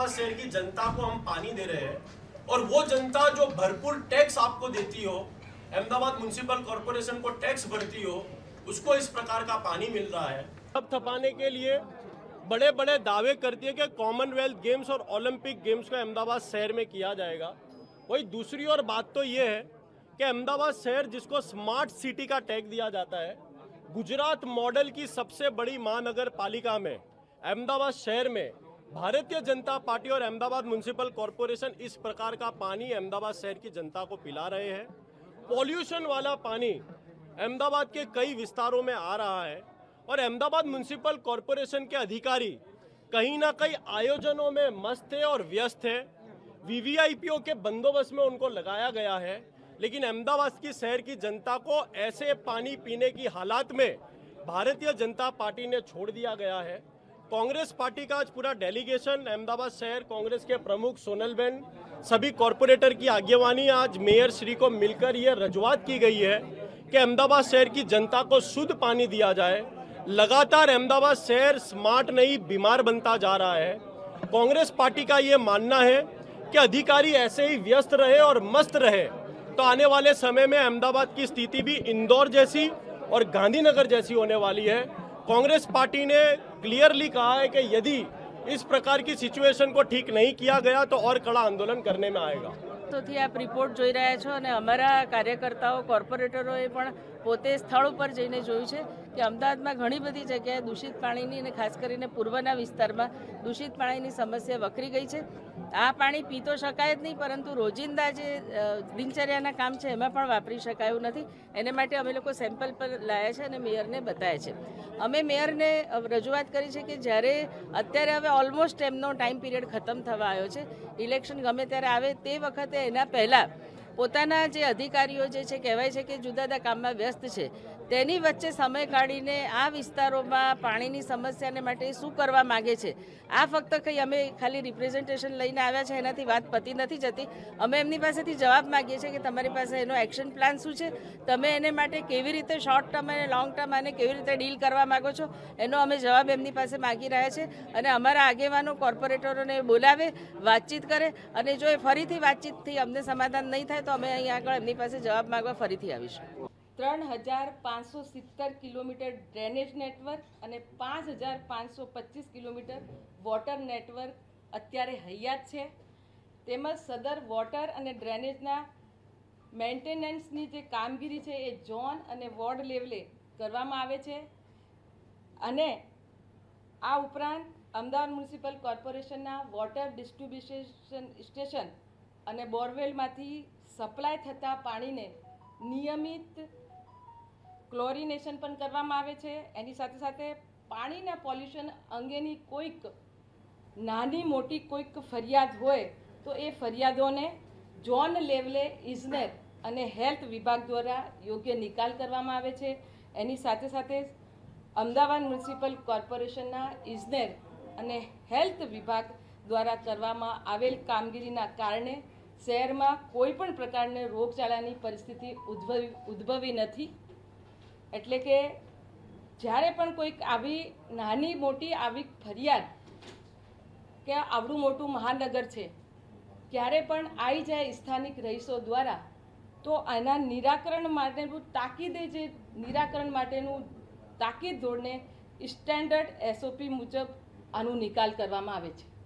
अहमदाबाद शहर की जनता को हम पानी दे रहे हैं और वो जनता जो भरपूर टैक्स आपको देती हो, अहमदाबाद म्युनिसिपल कॉर्पोरेशन को टैक्स भरती हो, उसको इस प्रकार का पानी मिल रहा है। अब थपाने के लिए बड़े बड़े दावे करती है कि कॉमनवेल्थ गेम्स और ओलंपिक गेम्स को अहमदाबाद शहर में किया जाएगा। वही दूसरी ओर बात तो ये है कि अहमदाबाद शहर जिसको स्मार्ट सिटी का टैग दिया जाता है, गुजरात मॉडल की सबसे बड़ी महानगर पालिका में अहमदाबाद शहर में भारतीय जनता पार्टी और अहमदाबाद म्युनिसिपल कॉर्पोरेशन इस प्रकार का पानी अहमदाबाद शहर की जनता को पिला रहे हैं। पॉल्यूशन वाला पानी अहमदाबाद के कई विस्तारों में आ रहा है और अहमदाबाद म्युनिसिपल कॉर्पोरेशन के अधिकारी कहीं ना कहीं आयोजनों में मस्त है और व्यस्त है। वीवीआईपीओ के बंदोबस्त में उनको लगाया गया है, लेकिन अहमदाबाद की शहर की जनता को ऐसे पानी पीने की हालात में भारतीय जनता पार्टी ने छोड़ दिया गया है। कांग्रेस पार्टी का आज पूरा डेलीगेशन अहमदाबाद शहर कांग्रेस के प्रमुख सोनलबेन, सभी कॉरपोरेटर की आगेवानी आज मेयर श्री को मिलकर ये रजूआत की गई है कि अहमदाबाद शहर की जनता को शुद्ध पानी दिया जाए। लगातार अहमदाबाद शहर स्मार्ट नहीं बीमार बनता जा रहा है। कांग्रेस पार्टी का ये मानना है कि अधिकारी ऐसे ही व्यस्त रहे और मस्त रहे तो आने वाले समय में अहमदाबाद की स्थिति भी इंदौर जैसी और गांधीनगर जैसी होने वाली है। कांग्रेस पार्टी ने क्लियरली कहा है कि यदि इस प्रकार की सिचुएशन को ठीक नहीं किया गया तो और कड़ा आंदोलन करने में आएगा। तो आप रिपोर्ट જોઈ રહ્યા છો અને અમારા કાર્યકર્તાઓ કોર્પોરેટરોએ પણ પોતે સ્થળ ઉપર જઈને જોયું છે કે અમદાવાદમાં ઘણી બધી જગ્યાએ દૂષિત પાણીની અને ખાસ કરીને પૂર્વના વિસ્તારમાં દૂષિત પાણીની સમસ્યા વકરી ગઈ છે। આ પાણી પી તો શકાય જ નહીં, પરંતુ રોજિંદા જે દિનચર્યાના કામ છે એમાં પણ વાપરી શકાયું નથી। એને માટે અમે લોકો સેમ્પલ પર લાયા છે અને મેયરને બતાવ્યા છે। અમે મેયરને રજૂઆત કરી છે કે જ્યારે અત્યારે હવે ઓલમોસ્ટ એમનો ટાઈમ પીરિયડ ખતમ થવા આવ્યો છે, ઇલેક્શન ગમે ત્યારે આવે તે વખતે એના પહેલાં પોતાના જે અધિકારીઓ જે છે કહેવાય છે કે જુદા જુદા કામમાં વ્યસ્ત છે, તેની વચ્ચે સમય કાઢીને આ વિસ્તારોમાં પાણીની સમસ્યાને માટે શું કરવા માગે છે। આ ફક્ત કંઈ અમે ખાલી રિપ્રેઝન્ટેશન લઈને આવ્યા છે એનાથી વાત પતી નથી જતી। અમે એમની પાસેથી જવાબ માગીએ છીએ કે તમારી પાસે એનો એક્શન પ્લાન શું છે, તમે એને માટે કેવી રીતે શોર્ટ ટર્મ અને લોંગ ટર્મ આને કેવી રીતે ડીલ કરવા માગો છો, એનો અમે જવાબ એમની પાસે માગી રહ્યા છે। અને અમારા આગેવાનો કોર્પોરેટરોને બોલાવે, વાતચીત કરે અને જો એ ફરીથી વાતચીતથી અમને સમાધાન નહીં થાય તો અમે અહીં આગળ એમની પાસે જવાબ માગવા ફરીથી આવીશું। 3570 કિલોમીટર ડ્રેનેજ નેટવર્ક અને 5525 કિલોમીટર વોટર નેટવર્ક અત્યારે હૈયાત છે। તેમજ સદર વોટર અને ડ્રેનેજના મેન્ટેનન્સની જે કામગીરી છે એ ઝોન અને વોર્ડ લેવલે કરવામાં આવે છે। અને આ ઉપરાંત અમદાવાદ મ્યુનિસિપલ કોર્પોરેશનના વોટર ડિસ્ટ્રીબ્યુશન સ્ટેશન અને બોરવેલમાંથી સપ્લાય થતા પાણીને નિયમિત ક્લોરિનેશન પણ કરવામાં આવે છે। એની સાથે સાથે પાણીના પોલ્યુશન અંગેની કોઈક નાની મોટી કોઈક ફરિયાદ હોય તો એ ફરિયાદોને ઝોન લેવલે ઇજનેર અને હેલ્થ વિભાગ દ્વારા યોગ્ય નિકાલ કરવામાં આવે છે। એની સાથે સાથે અમદાવાદ મ્યુનિસિપલ કોર્પોરેશનના ઇજનેર અને હેલ્થ વિભાગ દ્વારા કરવામાં આવેલ કામગીરીના કારણે શહેરમાં કોઈ પણ પ્રકારની રોગચાળાની પરિસ્થિતિ ઉદ્ભવી નથી। એટલે કે જ્યારે પણ કોઈક આવી નાની મોટી આવી ફરિયાદ કે આવડું મોટું મહાનગર છે ક્યારે પણ આવી જાય સ્થાનિક રહીશો દ્વારા તો આના નિરાકરણ માટેનું તાકીદે જે નિરાકરણ માટેનું તાકીદ ધોરણે સ્ટેન્ડર્ડ SOP મુજબ આનું નિકાલ કરવામાં આવે છે।